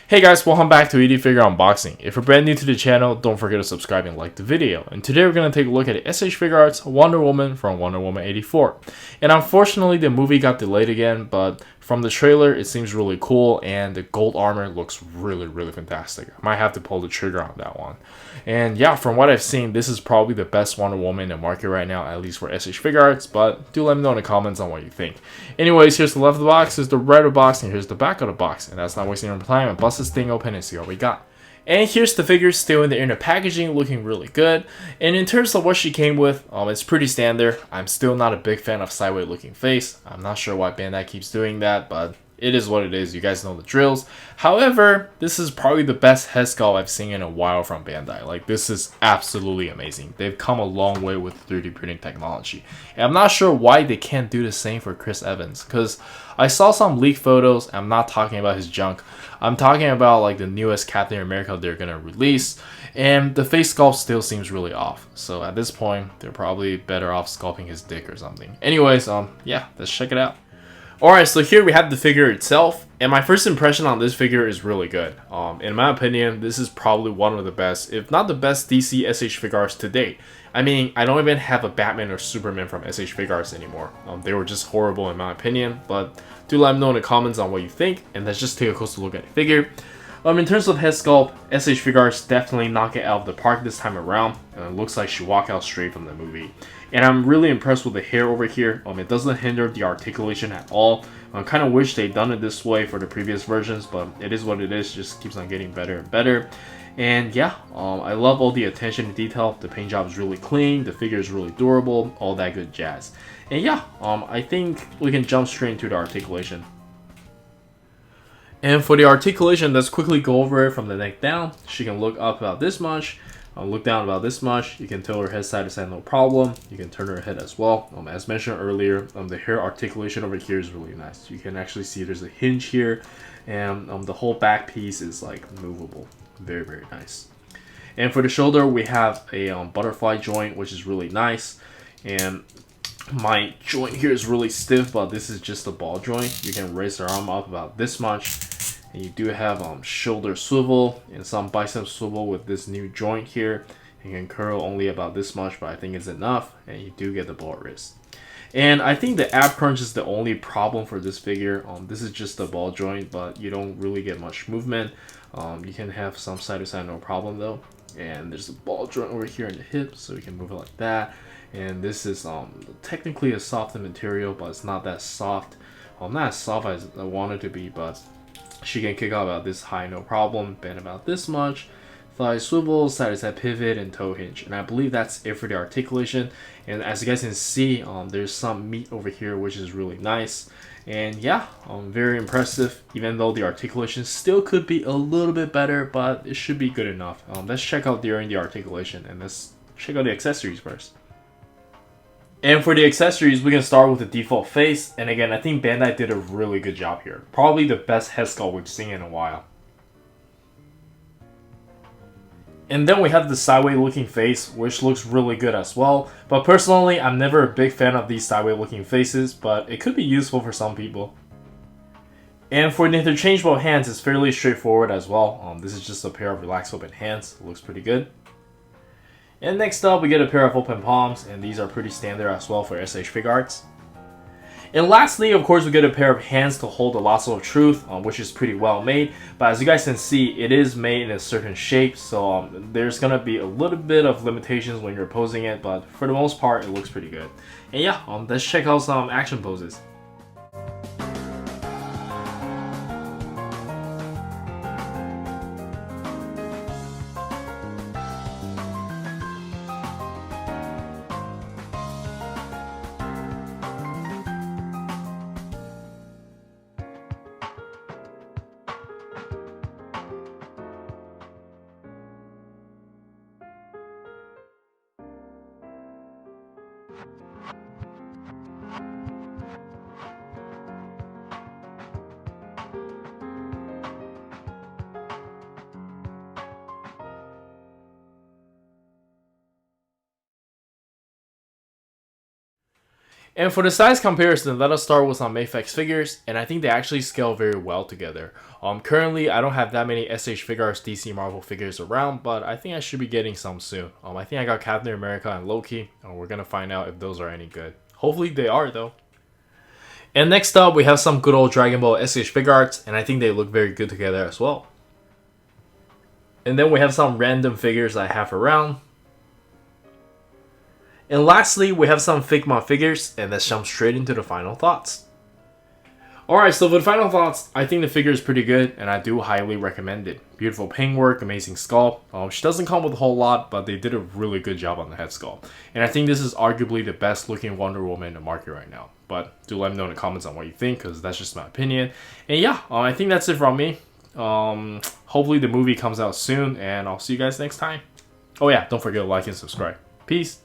Hey guys, welcome back to Figure Unboxing. If you're brand new to the channel, don't forget to subscribe and like the video. And today we're going to take a look at S.H.Figuarts Wonder Woman from Wonder Woman 84. And unfortunately, the movie got delayed again, but from the trailer, it seems really cool, and the gold armor looks really fantastic. I might have to pull the trigger on that one. And yeah, from what I've seen, this is probably the best Wonder Woman in the market right now, at least for S.H.Figuarts, but do let me know in the comments on what you think. Anyways, here's the left of the box, here's the right of the box, and here's the back of the box. And that's not wasting your time, and bust this thing open and see what we got. And here's the figure still in the inner packaging, looking really good. And in terms of what she came with, it's pretty standard. I'm still not a big fan of sideways looking face. I'm not sure why Bandai keeps doing that, but it is what it is. You guys know the drills. However, this is probably the best head sculpt I've seen in a while from Bandai. Like, this is absolutely amazing. They've come a long way with 3D printing technology. And I'm not sure why they can't do the same for Chris Evans, because I saw some leaked photos. I'm not talking about his junk. I'm talking about like the newest Captain America they're gonna release, and the face sculpt still seems really off. So at this point, they're probably better off sculpting his dick or something. Anyways, yeah, let's check it out. Alright, so here we have the figure itself, and my first impression on this figure is really good. In my opinion, this is probably one of the best, if not the best DC S.H.Figuarts to date. I mean, I don't even have a Batman or Superman from S.H.Figuarts anymore. They were just horrible in my opinion, but do let me know in the comments on what you think, and let's just take a closer look at the figure. In terms of head sculpt, S.H.Figuarts definitely knock it out of the park this time around, and it looks like she walked out straight from the movie. And I'm really impressed with the hair over here. It doesn't hinder the articulation at all. I kind of wish they'd done it this way for the previous versions, but it is what it is. Just keeps on getting better and better. And yeah, I love all the attention to detail. The paint job is really clean. The figure is really durable. All that good jazz. And yeah, I think we can jump straight into the articulation. And for the articulation, let's quickly go over it from the neck down. She can look up about this much. Look down about this much. You can tilt her head side to side, no problem. You can turn her head as well. As mentioned earlier, the hair articulation over here is really nice. You can actually see there's a hinge here, and the whole back piece is like movable. Very nice. And for the shoulder, we have a butterfly joint, which is really nice. And my joint here is really stiff, but this is just a ball joint. You can raise the arm up about this much. And you do have shoulder swivel and some bicep swivel with this new joint here. You can curl only about this much, but I think it's enough. And you do get the ball wrist. And I think the ab crunch is the only problem for this figure. This is just a ball joint, but you don't really get much movement. You can have some side to side, no problem though. And there's a ball joint over here in the hip, so you can move it like that. And this is technically a softer material, but it's not that soft. Not as soft as I want it to be, but she can kick out about this high, no problem. Bend about this much. Thigh swivel, side to side pivot, and toe hinge. And I believe that's it for the articulation. And as you guys can see, there's some meat over here, which is really nice. And yeah, very impressive. Even though the articulation still could be a little bit better, but it should be good enough. Let's check out during the articulation, and let's check out the accessories first. And for the accessories, we can start with the default face. And again, I think Bandai did a really good job here. Probably the best head sculpt we've seen in a while. And then we have the sideways looking face, which looks really good as well. But personally, I'm never a big fan of these sideways looking faces, but it could be useful for some people. And for the interchangeable hands, it's fairly straightforward as well. This is just a pair of relaxed open hands. It looks pretty good. And next up, we get a pair of open palms, and these are pretty standard as well for S.H.Figuarts. And lastly, of course, we get a pair of hands to hold the lasso of truth, which is pretty well made. But as you guys can see, it is made in a certain shape, so there's gonna be a little bit of limitations when you're posing it, but for the most part, it looks pretty good. And yeah, let's check out some action poses. And for the size comparison, let us start with some S.H.Figuarts, and I think they actually scale very well together. Currently, I don't have that many S.H.Figuarts DC Marvel figures around, but I think I should be getting some soon. I think I got Captain America and Loki, and we're gonna find out if those are any good. Hopefully they are, though. And next up, we have some good old Dragon Ball S.H.Figuarts, and I think they look very good together as well. And then we have some random figures I have around. And lastly, we have some Figma figures, and let's jump straight into the final thoughts. Alright, so for the final thoughts, I think the figure is pretty good, and I do highly recommend it. Beautiful paintwork, amazing skull. She doesn't come with a whole lot, but they did a really good job on the head sculpt. And I think this is arguably the best looking Wonder Woman in the market right now. But do let me know in the comments on what you think, because that's just my opinion. And yeah, I think that's it from me. Hopefully the movie comes out soon, and I'll see you guys next time. Oh yeah, don't forget to like and subscribe. Peace.